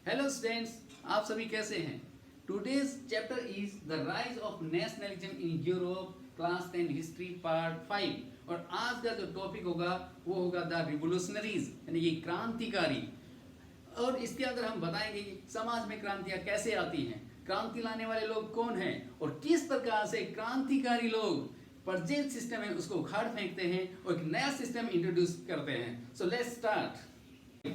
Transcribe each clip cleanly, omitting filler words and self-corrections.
Hello students, आप सभी कैसे हैं? Today's chapter is the rise of nationalism in Europe, class 10 history part 5। और आज का जो टॉपिक होगा वो होगा द रिवोल्यूशनरीज, यानी कि क्रांतिकारी। और इसके अंदर हम बताएंगे कि समाज में क्रांतियां कैसे आती हैं, क्रांति लाने वाले लोग कौन हैं और किस प्रकार से क्रांतिकारी लोग प्रेजेंट सिस्टम है उसको उखाड़ फेंकते हैं और एक नया सिस्टम इंट्रोड्यूस करते हैं। So let's start.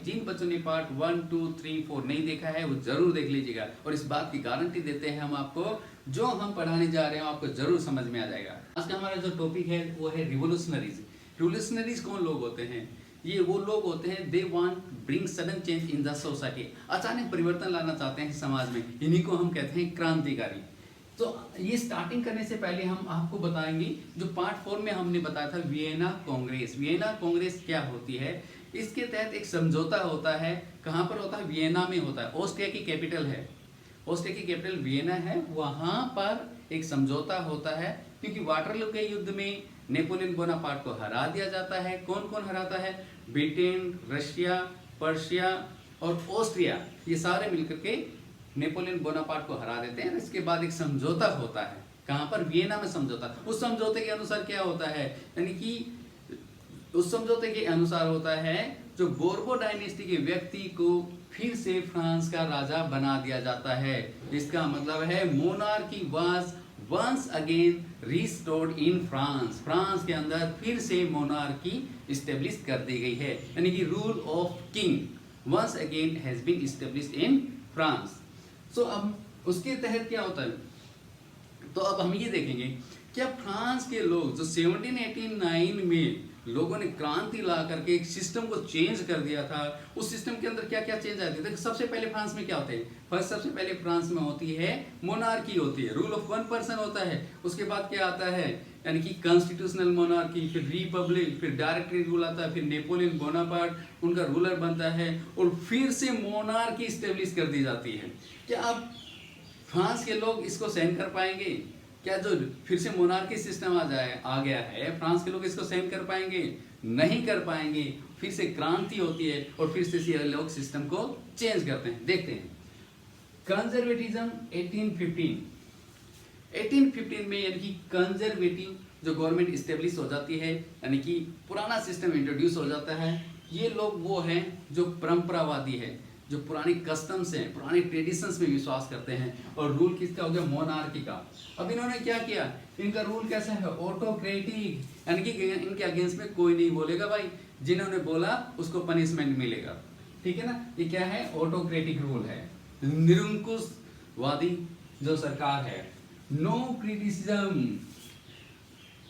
जिन बच्चों ने पार्ट 1, 2, 3, 4 नहीं देखा है वो जरूर देख लीजिएगा, और इस बात की गारंटी देते हैं हम आपको, जो हम पढ़ाने जा रहे हैं आपको जरूर समझ में आ जाएगा। आज का हमारा जो टॉपिक है वो है रिवोल्यूशनरीज। रिवोल्यूशनरीज कौन लोग होते हैं? ये वो लोग होते हैं they want bring sudden change in the society, अचानक परिवर्तन लाना चाहते हैं समाज में, इन्हीं को हम कहते हैं क्रांतिकारी। तो ये स्टार्टिंग करने से पहले हम आपको बताएंगे, जो पार्ट 4 में हमने बताया था वियना कांग्रेस। वियना कांग्रेस क्या होती है? इसके तहत एक समझौता होता है। कहाँ पर होता है? वियना में होता है। ऑस्ट्रिया की कैपिटल है, ऑस्ट्रिया की कैपिटल वियना है। वहाँ पर एक समझौता होता है, क्योंकि वाटरलू के युद्ध में नेपोलियन बोनापार्ट को हरा दिया जाता है। कौन कौन हराता है? ब्रिटेन, रशिया, पर्शिया और ऑस्ट्रिया, ये सारे मिलकर के नेपोलियन बोनापार्ट को हरा देते हैं। इसके बाद एक समझौता होता है। कहाँ पर? वियना में समझौता। उस समझौते के अनुसार क्या होता है, यानी कि उस समझौते के अनुसार होता है जो बोर्बो डायनेस्टी के व्यक्ति को फिर से फ्रांस का राजा बना दिया जाता है। इसका मतलब है monarchy was once again restored in France. France के अंदर फिर से मोनार्की इस्टेब्लिश कर दी गई है, यानी कि rule of king once again has been established in France. So अब उसके तहत क्या होता है, तो अब हम ये देखेंगे क्या फ्रांस के लोग जो 1789 में लोगों ने क्रांति ला करके एक सिस्टम को चेंज कर दिया था, उस सिस्टम के अंदर क्या क्या चेंज आते थे। सबसे पहले फ्रांस में क्या होते हैं? फर्स्ट सबसे पहले फ्रांस में होती है मोनार्की होती है, रूल ऑफ वन पर्सन होता है। उसके बाद क्या आता है, यानी कि कॉन्स्टिट्यूशनल मोनार्की, फिर रिपब्लिक, फिर डायरेक्टरी रूल आता है, फिर नेपोलियन बोनापार्ट उनका रूलर बनता है और फिर से मोनार्की स्टेब्लिश कर दी जाती है। क्या अब फ्रांस के लोग इसको सहन कर पाएंगे? क्या जो फिर से मोनार्की सिस्टम आ गया है, फ्रांस के लोग इसको सहन कर पाएंगे? नहीं कर पाएंगे। फिर से क्रांति होती है और फिर से ये लोग सिस्टम को चेंज करते हैं। देखते हैं कंजर्वेटिज्म 1815 में, यानी कि कंजर्वेटिव जो गवर्नमेंट स्टेब्लिश हो जाती है, यानी कि पुराना सिस्टम इंट्रोड्यूस हो जाता है। ये लोग वो हैं जो परंपरावादी है, जो पुरानी कस्टम्स हैं, पुराने ट्रेडिशंस में विश्वास करते हैं। और रूल किसका हो गया? मोनार्की का। अब इन्होंने क्या किया, इनका रूल कैसा है? ऑटोक्रेटिक, यानी कि इनके अगेंस्ट में कोई नहीं बोलेगा भाई, जिन्होंने बोला उसको पनिशमेंट मिलेगा। ठीक है ना? ये क्या है? ऑटोक्रेटिक रूल है, निरंकुशवादी जो सरकार है। No criticism,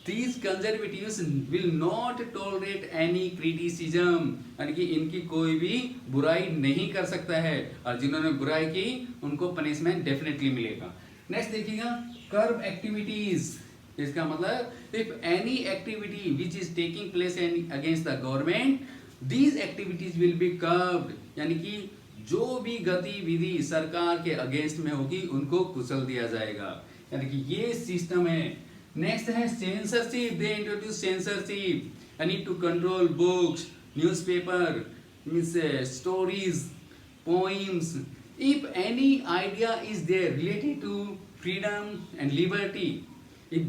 These conservatives will not tolerate any criticism, यानी कि इनकी कोई भी बुराई नहीं कर सकता है, और जिन्होंने बुराई की उनको पनिशमेंट डेफिनेटली मिलेगा। नेक्स्ट देखिएगा कर्ब एक्टिविटीज। इसका मतलब if any activity which is taking place against the government, these activities will be curved, यानी कि जो भी गतिविधि सरकार के अगेंस्ट में होगी उनको कुचल दिया जाएगा, यानी कि ये सिस्टम है। नेक्स्ट है सेंसरशिप। दे इंट्रोड्यूस सेंसरशिप, यानी to control books, newspaper, means stories, poems, if any idea is there related to freedom and liberty, if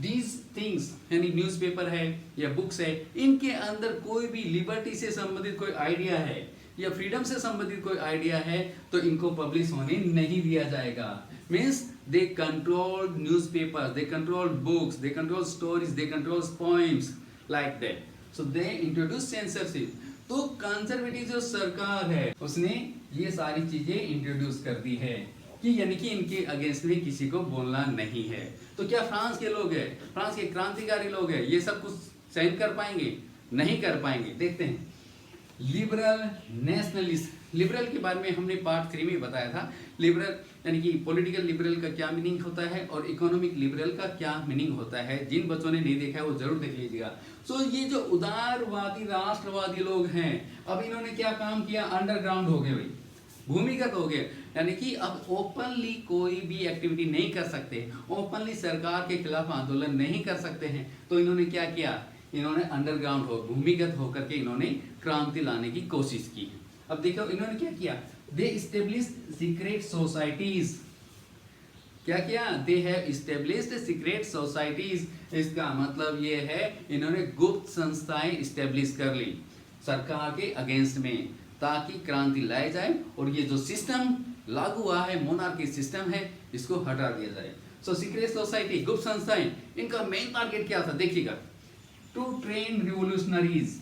these things, यानी न्यूज़पेपर है या बुक्स है, इनके अंदर कोई भी लिबर्टी से संबंधित कोई आइडिया है या फ्रीडम से संबंधित कोई आइडिया है तो इनको पब्लिश होने नहीं दिया जाएगा। Means they control newspapers, they control books, they control stories, they control poems, like that. So they introduce censorship. तो कंजर्वेटिव जो सरकार है उसने ये सारी चीजें इंट्रोड्यूस कर दी है कि यानी कि इनके अगेंस्ट में किसी को बोलना नहीं है। तो क्या फ्रांस के लोग हैं, फ्रांस के क्रांतिकारी लोग हैं, ये सब कुछ सहन कर पाएंगे? नहीं कर पाएंगे। देखते हैं लिबरल नेशनलिस्ट। लिबरल के बारे में हमने पार्ट 3 में बताया था। लिबरल यानी कि पॉलिटिकल लिबरल का क्या मीनिंग होता है और इकोनॉमिक लिबरल का क्या मीनिंग होता है। जिन बच्चों ने नहीं देखा है वो जरूर देख लीजिएगा। सो ये जो उदारवादी राष्ट्रवादी लोग हैं, अब इन्होंने क्या काम किया? अंडरग्राउंड हो गए भाई, भूमिगत हो गए, यानी कि अब ओपनली कोई भी एक्टिविटी नहीं कर सकते, ओपनली सरकार के खिलाफ आंदोलन नहीं कर सकते हैं। तो इन्होंने क्या किया? इन्होंने अंडरग्राउंड भूमिगत होकर के इन्होंने क्रांति लाने की कोशिश की। अब देखो इन्होंने क्या किया, दे इस्टेब्लिश सीक्रेट सोसाइटीज। क्या किया? They have established secret societies. इसका मतलब ये है इन्होंने गुप्त संस्थाएं इस्टेब्लिश कर ली सरकार के अगेंस्ट में, ताकि क्रांति लाई जाए और ये जो सिस्टम लागू हुआ है, मोनार्की सिस्टम है, इसको हटा दिया जाए। सो सीक्रेट सोसाइटी, गुप्त संस्थाएं, इनका मेन टारगेट क्या था देखिएगा, टू ट्रेन रिवोल्यूशनरीज,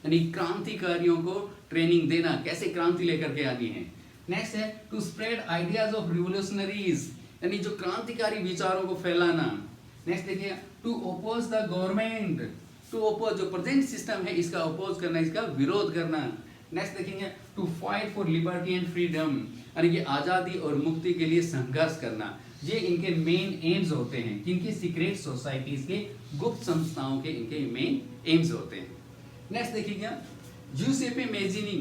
यानी क्रांतिकारियों को ट्रेनिंग देना, कैसे क्रांति लेकर के आनी है। नेक्स्ट है to spread ideas of revolutionaries, यानी जो क्रांतिकारी विचारों को फैलाना। नेक्स्ट देखिए to oppose the government, to oppose जो प्रेजेंट सिस्टम है इसका ओपोज करना, इसका विरोध करना। नेक्स्ट देखेंगे to fight for liberty and freedom, यानी कि आजादी और मुक्ति के लिए संघर्ष करना। ये इनके मेन एम्स होते हैं, किनकी? सीक्रेट सोसाइटीज के, गुप्त संस्थाओं के इनके मेन एम्स होते हैं। नेक्स्ट देखिएगा जूसेपे मैजिनी,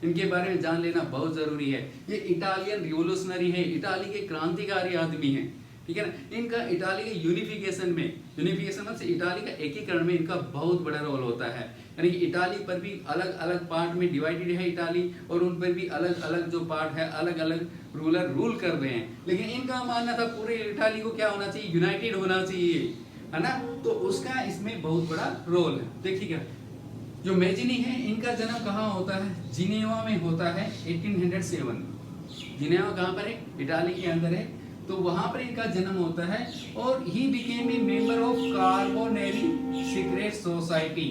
इनके बारे में जान लेना बहुत जरूरी है। ये इटालियन रिवोल्यूशनरी है, इटाली के क्रांतिकारी आदमी हैं, ठीक है ना। इनका इटाली के यूनिफिकेशन में, यूनिफिकेशन मतलब इटाली का एकीकरण में इनका बहुत बड़ा रोल होता है। यानी कि इटाली पर भी अलग अलग पार्ट में डिवाइडेड है इटाली, और उन पर भी अलग अलग जो पार्ट है, अलग अलग रूलर रूल कर रहे हैं। लेकिन इनका मानना था पूरे इटाली को क्या होना चाहिए? यूनाइटेड होना चाहिए, है ना। तो उसका इसमें बहुत बड़ा रोल है। देखिएगा जो मैजिनी है, इनका जन्म कहाँ होता है? जिनेवा में होता है 1807 में। जिनेवा कहाँ पर है? इटाली के अंदर है, तो वहां पर इनका जन्म होता है। और he became a member of Carbonari secret society.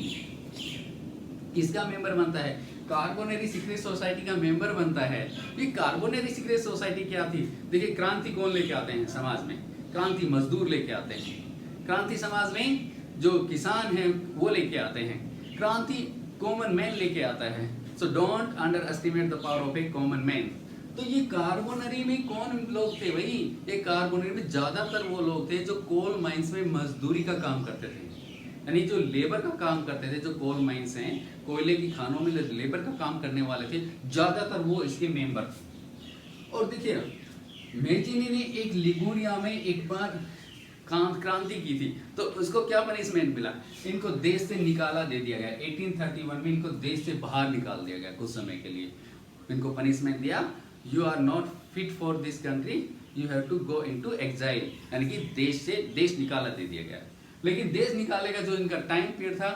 किसका मेंबर बनता है? कार्बोनेरी सीक्रेट सोसाइटी का मेंबर बनता है। ये कार्बोनेरी सीक्रेट सोसाइटी क्या थी? देखिए क्रांति कौन लेके आते हैं समाज में? क्रांति मजदूर लेके आते हैं। क्रांति समाज में जो किसान हैं वो लेके आते हैं। क्रांति कॉमन मैन लेके आता है। So don't under estimate the power of A common man. तो ये कार्बोनरी में कौन लोग थे भाई? ये कार्बोनरी में ज्यादातर वो लोग थे जो कोल माइंस में मजदूरी का काम करते थे, यानी जो लेबर का काम करते थे, जो कोल माइंस हैं, कोयले की खानों में लेबर का काम करने वाले थे, ज्यादातर वो इसके मेंबर थे। और देखिए मैजिनी ने एक लिगुरिया में एक बार क्रांति की थी, तो उसको क्या पनिशमेंट मिला? इनको देश से निकाला दे दिया गया। 1831 में इनको देश से बाहर निकाल दिया गया कुछ समय के लिए। इनको पनिशमेंट दिया, you are not fit for this country, you have to go into exile, यानी कि देश निकाला दे दिया गया। लेकिन देश निकाले का जो इनका टाइम पीरियड था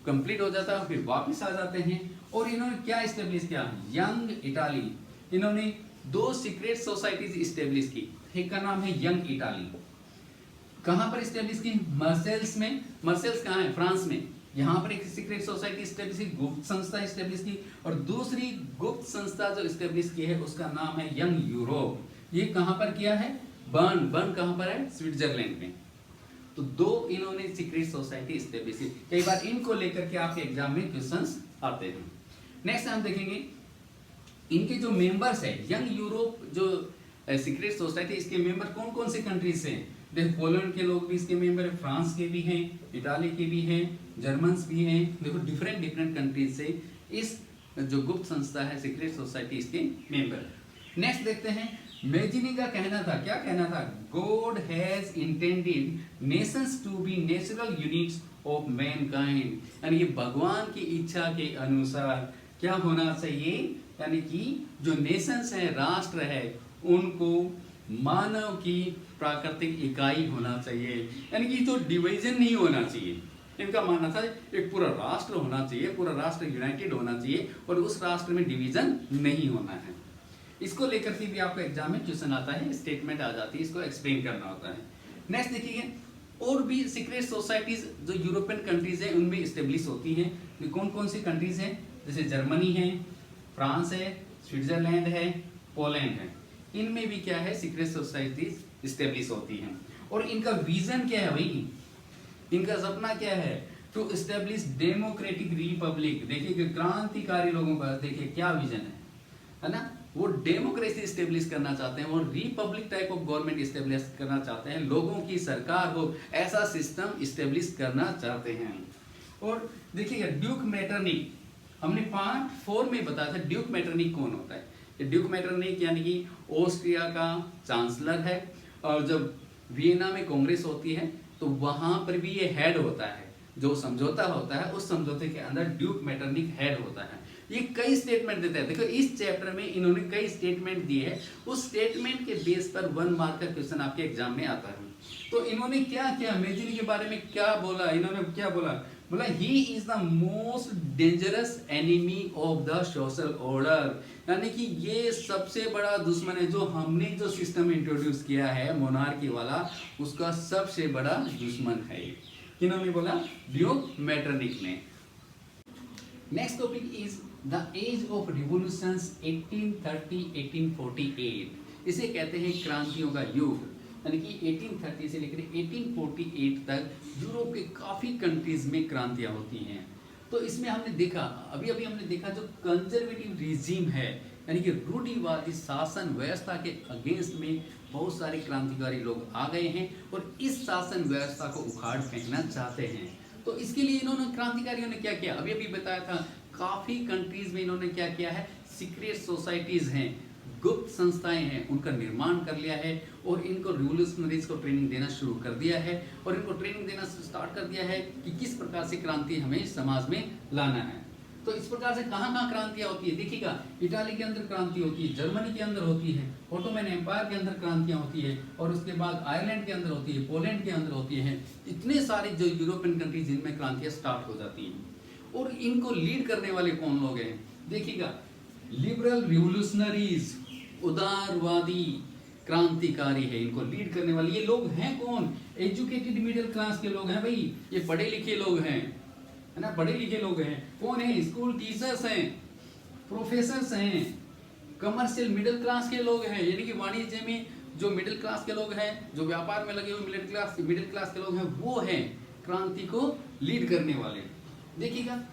कंप्लीट हो जाता है, फिर वापस आ जाते हैं। और इन्होंने क्या इस्टेब्लिश किया? Young Italy. इन्होंने 2 सीक्रेट सोसाइटीज इस्टेब्लिश की। एक का नाम है यंग इटाली। कहां पर इस्टेब्लिश की? मर्सेल्स में। मर्सेल्स कहां है? फ्रांस में। यहाँ पर एक सीक्रेट सोसाइटी इस्टेब्लिश की, गुप्त संस्था इस्टेब्लिश की। और दूसरी गुप्त संस्था जो इस्टेब्लिश की है उसका नाम है यंग यूरोप। ये कहां पर किया है? बर्न कहां पर है? स्विट्जरलैंड में। तो 2 इन्होंने सीक्रेट सोसाइटी इस्टेब्लिश की। कई बार इनको लेकर के आपके एग्जाम में क्वेश्चंस आते हैं। नेक्स्ट हम देखेंगे इनके जो मेंबर्स है, यंग यूरोप जो सीक्रेट सोसाइटी, इसके मेंबर कौन कौन से कंट्रीज से हैं? देखो पोलैंड के लोग भी इसके मेंबर है, फ्रांस के भी हैं, इटाली के भी हैं, जर्मन्स भी हैं। देखो डिफरेंट कंट्रीज से इस जो गुप्त संस्था है सीक्रेट सोसाइटी इसके मेंबर। नेक्स्ट देखते हैं मैजिनी का कहना था, क्या कहना था? God has intended nations to be natural units of mankind, यानी कि भगवान की इच्छा के अनुसार क्या होना चाहिए? यानी कि जो नेशंस है, राष्ट्र है, उनको मानव की प्राकृतिक इकाई होना चाहिए, यानी कि तो डिवीजन नहीं होना चाहिए। इनका मानना था एक पूरा राष्ट्र होना चाहिए, पूरा राष्ट्र यूनाइटेड होना चाहिए, और उस राष्ट्र में डिवीजन नहीं होना है। इसको लेकर के भी आपका एग्जाम में क्वेश्चन आता है, स्टेटमेंट आ जाती है, इसको एक्सप्लेन करना होता है। नेक्स्ट देखिए और भी सीक्रेट सोसाइटीज जो यूरोपियन कंट्रीज है उनमें स्टेब्लिश होती हैं। कौन कौन सी कंट्रीज हैं? जैसे जर्मनी है, फ्रांस है, स्विट्जरलैंड है, पोलैंड है। इनमें भी क्या है? सीक्रेट सोसाइटीज स्टेब्लिश होती हैं। और इनका विजन क्या है भाई? इनका सपना क्या है? To establish democratic republic. देखिए क्रांतिकारी लोगों का देखिए क्या विजन है ना। वो डेमोक्रेसी स्टेब्लिश करना चाहते हैं और Republic type of government establish करना चाहते हैं, लोगों की सरकार हो ऐसा सिस्टम स्टेब्लिश करना चाहते हैं। और देखिएगा ड्यूक मेटरनिक, हमने पार्ट 4 में बताया था ड्यूक मेटरनिक कौन होता है। ड्यूक मेटरनिक यानी कि ऑस्ट्रिया का चांसलर है, और जब वियना में कांग्रेस होती है तो वहां पर भी ये हेड होता है। जो समझौता होता है उस समझौते के अंदर ड्यूक मेटरनिक हेड होता है। ये कई स्टेटमेंट देता है। देखो इस चैप्टर में इन्होंने कई स्टेटमेंट दिए हैं, उस स्टेटमेंट के बेस पर 1 मार्क का क्वेश्चन आपके एग्जाम में आता है। तो इन्होंने क्या किया, मैजिनी के बारे में क्या बोला, इन्होंने क्या बोला, बोला he is the most dangerous enemy of the social order, यानी कि ये सबसे बड़ा दुश्मन है, जो हमने जो सिस्टम इंट्रोड्यूस किया है मोनार्की वाला, उसका सबसे बड़ा दुश्मन है। किन्होंने बोला, ड्यूक मेटरनिक ने। Next topic is the age of revolutions 1830-1848। इसे कहते हैं क्रांतियों का युग, यानी कि 1830 से लेकर 1848 तक यूरोप के काफी कंट्रीज में क्रांतियां होती हैं। तो इसमें हमने देखा, अभी अभी हमने देखा, जो कंजर्वेटिव रिजीम है, यानी कि रूढ़िवादी शासन व्यवस्था के अगेंस्ट में बहुत सारे क्रांतिकारी लोग आ गए हैं और इस शासन व्यवस्था को उखाड़ फेंकना चाहते हैं। तो इसके लिए इन्होंने, क्रांतिकारियों ने क्या किया, अभी अभी बताया था, काफी कंट्रीज में इन्होंने क्या किया है, सीक्रेट सोसाइटीज हैं, गुप्त संस्थाएं हैं, उनका निर्माण कर लिया है और इनको रिवोल्यूशनरीज को ट्रेनिंग देना शुरू कर दिया है और इनको ट्रेनिंग देना स्टार्ट कर दिया है कि किस प्रकार से क्रांति हमें समाज में लाना है। तो इस प्रकार से कहाँ कहाँ क्रांतियां होती है, देखिएगा, इटाली के अंदर क्रांति होती है, जर्मनी के अंदर होती है, ऑटोमन एम्पायर के अंदर क्रांतियां होती है, और उसके बाद आयरलैंड के अंदर होती है, पोलैंड के अंदर होती है। इतने सारे जो यूरोपियन कंट्रीज जिनमें क्रांतियां स्टार्ट हो जाती हैं। और इनको लीड करने वाले कौन लोग हैं, देखिएगा, लिबरल रिवोल्यूशनरीज, उदारवादी क्रांतिकारी है, इनको लीड करने वाले ये लोग हैं कौन, एजुकेटेड मिडिल क्लास के लोग हैं भाई, ये पढ़े लिखे लोग हैं, है ना, पढ़े लिखे लोग हैं। कौन है, स्कूल टीचर्स हैं, प्रोफेसर्स हैं, कमर्शियल मिडिल क्लास के लोग हैं, यानी कि वाणिज्य में जो मिडिल क्लास के लोग हैं, जो व्यापार में लगे हुए मिडिल क्लास के लोग हैं, वो हैं क्रांति को लीड करने वाले। देखिएगा,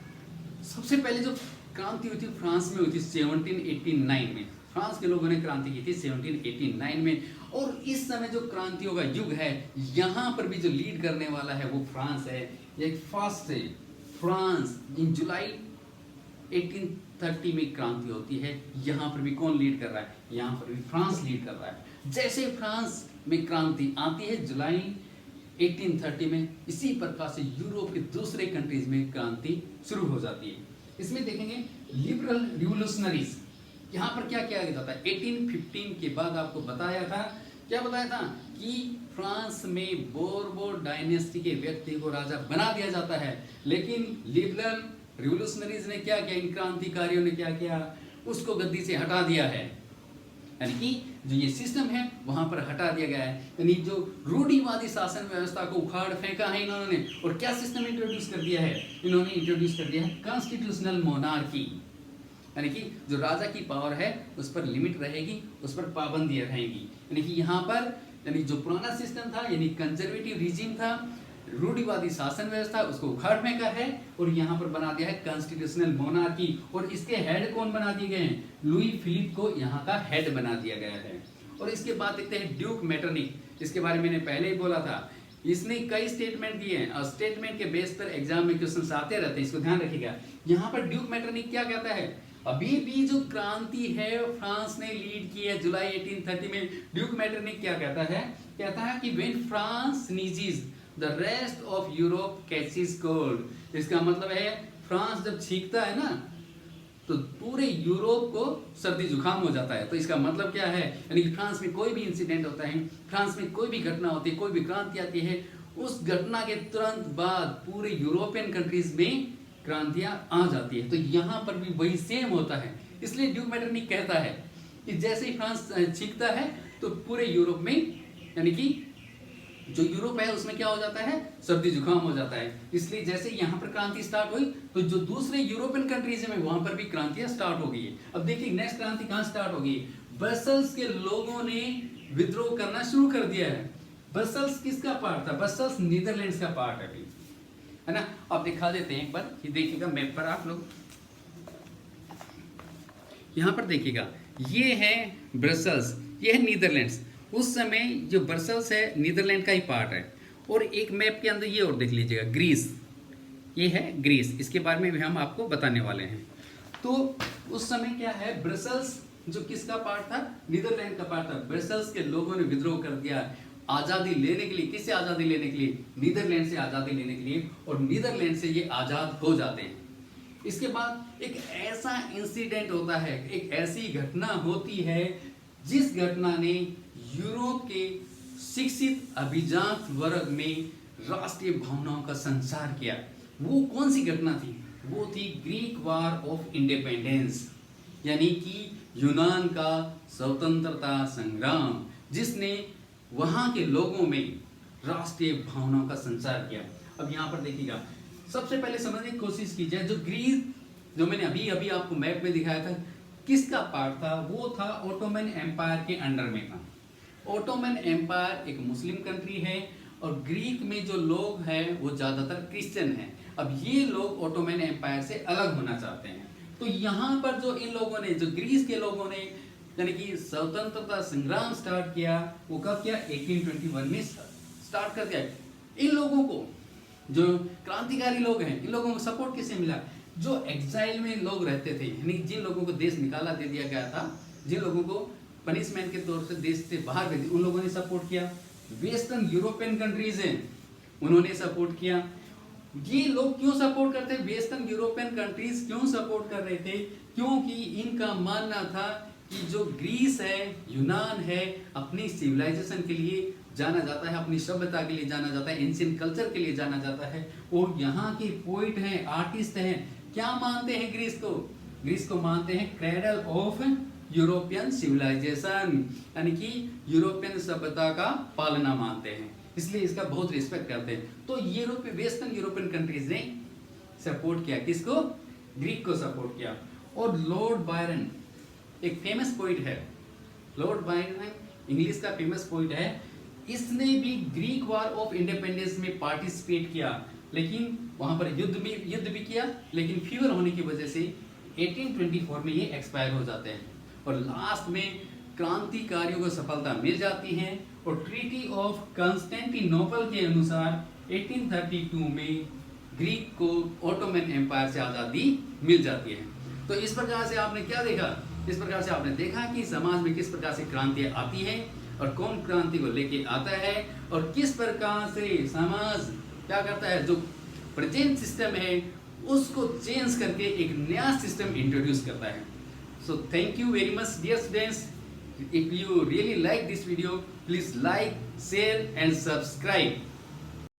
सबसे पहले जो क्रांति हुई थी फ्रांस में हुई थी 1789 में, फ्रांस के लोगों ने क्रांति की थी 1789 में। और इस समय जो क्रांतियों का युग है, यहाँ पर भी जो लीड करने वाला है वो फ्रांस है। ये फर्स्ट है फ्रांस, इन जुलाई 1830 में क्रांति होती है। यहाँ पर भी कौन लीड कर रहा है, यहाँ पर भी फ्रांस लीड कर रहा है। जैसे फ्रांस में क्रांति आती है जुलाई 1830 में, इसी प्रकार से यूरोप के दूसरे कंट्रीज में क्रांति शुरू हो जाती है। इसमें देखेंगे लिबरल रिवोल्यूशनरीज, यहाँ पर क्या किया जाता है, 1815 के बाद आपको बताया था, क्या बताया था कि फ्रांस में बोर्बो डायनेस्टी के व्यक्ति को राजा बना दिया जाता है। लेकिन लिबरल रिवोल्यूशनरीज ने क्या किया, इन क्रांतिकारियों ने क्या किया, उसको गद्दी से हटा दिया है, यानी कि जो ये सिस्टम है वहां पर हटा दिया गया है, यानी जो रूढ़िवादी शासन व्यवस्था को उखाड़ फेंका है इन्होंने। और क्या सिस्टम इंट्रोड्यूस कर दिया है, इन्होंने इंट्रोड्यूस कर दिया है कॉन्स्टिट्यूशनल मोनार्की, यानी कि जो राजा की पावर है उस पर लिमिट रहेगी, उस पर पाबंदियां रहेंगी। यानी कि यहाँ पर, यानी जो पुराना सिस्टम था, यानी कंजर्वेटिव रिजीम था, रूढ़िवादी शासन व्यवस्था, उसको उखाड़ फेंका है और यहाँ पर बना दिया है कॉन्स्टिट्यूशनल मोनार्की। और इसके हेड कौन बना दिए गए हैं, लुई फिलिप को यहाँ का हेड बना दिया गया है। और इसके बाद देखते हैं ड्यूक मेटरनिक, इसके बारे में मैंने पहले ही बोला था, इसने कई स्टेटमेंट दिए हैं और स्टेटमेंट के बेस पर एग्जाम में क्वेश्चंस आते रहते हैं, इसको ध्यान रखिएगा। यहाँ पर ड्यूक मेटरनिक क्या कहता है, अभी भी जो क्रांति है फ्रांस ने लीड की है जुलाई 1830 में, ड्यूक मेटरनिक क्या कहता है, कहता है कि when France sneezes the rest of Europe catches cold, इसका मतलब है फ्रांस जब छींकता है ना तो पूरे यूरोप को सर्दी जुकाम हो जाता है। तो इसका मतलब क्या है, यानी कि फ्रांस में कोई भी इंसिडेंट होता है, फ्रांस में कोई भी घटना होती है, कोई भी क्रांति आती है, उस घटना के तुरंत बाद पूरे यूरोपियन कंट्रीज में क्रांतियां आ जाती है। तो यहाँ पर भी वही सेम होता है। इसलिए ड्यूक मेटरनिक कहता है कि जैसे ही फ्रांस छींकता है तो पूरे यूरोप में, यानी कि जो यूरोप है उसमें क्या हो जाता है, सर्दी जुकाम हो जाता है। इसलिए जैसे यहाँ पर क्रांति स्टार्ट हुई तो जो दूसरे यूरोपियन कंट्रीज में वहां पर भी क्रांतियां स्टार्ट हो गई है। अब देखिए नेक्स्ट क्रांति कहाँ स्टार्ट होगी, ब्रसेल्स के लोगों ने विद्रोह करना शुरू कर दिया है। ब्रसेल्स किसका पार्ट था, ब्रसेल्स नीदरलैंड्स का पार्ट है, है ना। अब दिखा देते हैं एक बार, ये देखिएगा मैप पर आप लोग, यहाँ पर देखिएगा, ये है ब्रसेल्स, ये है नीदरलैंड्स। उस समय जो ब्रसेल्स है नीदरलैंड का ही पार्ट है। और एक मैप के अंदर ये और देख लीजिएगा, ग्रीस, ये है ग्रीस, इसके बारे में भी हम आपको बताने वाले हैं। तो उस समय क्या है, ब्रसेल्स जो किसका पार्ट था, नीदरलैंड का पार्ट था। ब्रसेल्स के लोगों ने विद्रोह कर दिया आज़ादी लेने के लिए। किससे आज़ादी लेने के लिए, नीदरलैंड से आज़ादी लेने के लिए, और नीदरलैंड से ये आज़ाद हो जाते हैं। इसके बाद एक ऐसा इंसिडेंट होता है, एक ऐसी घटना होती है जिस घटना ने यूरोप के शिक्षित अभिजात वर्ग में राष्ट्रीय भावनाओं का संचार किया। वो कौन सी घटना थी? वो थी ग्रीक वार ऑफ इंडिपेंडेंस, यानी कि यूनान का स्वतंत्रता संग्राम, जिसने वहां के लोगों में राष्ट्रीय भावनाओं का संचार किया। अब यहाँ पर देखिएगा, सबसे पहले समझने की कोशिश की जाए, जो ग्रीस, जो मैंने अभी अभी आपको मैप में दिखाया था, किसका पार्ट था? वो था ऑटोमन एम्पायर के अंडर में था। ऑटोमन एम्पायर एक मुस्लिम कंट्री है और ग्रीक में जो लोग हैं वो ज़्यादातर क्रिश्चियन हैं। अब ये लोग ऑटोमन एम्पायर से अलग होना चाहते हैं। तो यहाँ पर जो इन लोगों ने, जो ग्रीस के लोगों ने यानी कि स्वतंत्रता संग्राम स्टार्ट किया, वो कब किया? 1821 में स्टार्ट कर दिया। इन लोगों को, जो क्रांतिकारी लोग हैं, इन लोगों को सपोर्ट किससे मिला? जो एग्जाइल में लोग रहते थे, यानी जिन लोगों को देश निकाला दे दिया गया था, जिन लोगों को पनिशमेंट के तौर से देश से बाहर भेज, उन लोगों ने सपोर्ट किया। वेस्टर्न यूरोपियन कंट्रीज हैं, उन्होंने सपोर्ट किया। ये लोग क्यों सपोर्ट करते? वेस्टर्न यूरोपियन कंट्रीज क्यों सपोर्ट कर रहे थे? क्योंकि इनका मानना था कि जो ग्रीस है, यूनान है, अपनी सिविलाइजेशन के लिए जाना जाता है, अपनी सभ्यता के लिए जाना जाता है, एंशिएंट कल्चर के लिए जाना जाता है, और यहाँ के पोइट हैं, आर्टिस्ट हैं, क्या मानते हैं ग्रीस को? ग्रीस को मानते हैं क्रेडल ऑफ यूरोपियन सिविलाइजेशन, यानी कि यूरोपियन सभ्यता का पालना मानते हैं, इसलिए इसका बहुत रिस्पेक्ट करते हैं। तो यूरोप, वेस्टर्न यूरोपियन कंट्रीज ने सपोर्ट किया, किसको? ग्रीक को सपोर्ट किया। और लॉर्ड बायरन एक फेमस पोइट है, लॉर्ड बायरन इंग्लिश का फेमस पोइट है, इसने भी ग्रीक वार ऑफ इंडिपेंडेंस में पार्टिसिपेट किया, लेकिन वहां पर युद्ध भी किया, लेकिन फीवर होने की वजह से 1824 में ये एक्सपायर हो जाते हैं। और लास्ट में क्रांतिकारियों को सफलता मिल जाती है और ट्रीटी ऑफ कॉन्स्टेंटिनोपल के अनुसार 1832 में ग्रीक को ऑटोमन एम्पायर से आज़ादी मिल जाती है। तो इस प्रकार से आपने क्या देखा? इस प्रकार से आपने देखा कि समाज में किस प्रकार से क्रांतियाँ आती हैं और कौन क्रांति को लेके आता है, और किस प्रकार से समाज क्या करता है, जो प्रेजेंट सिस्टम है उसको चेंज करके एक नया सिस्टम इंट्रोड्यूस करता है। So thank you very much dear students. If you really like this video, please like, share and subscribe.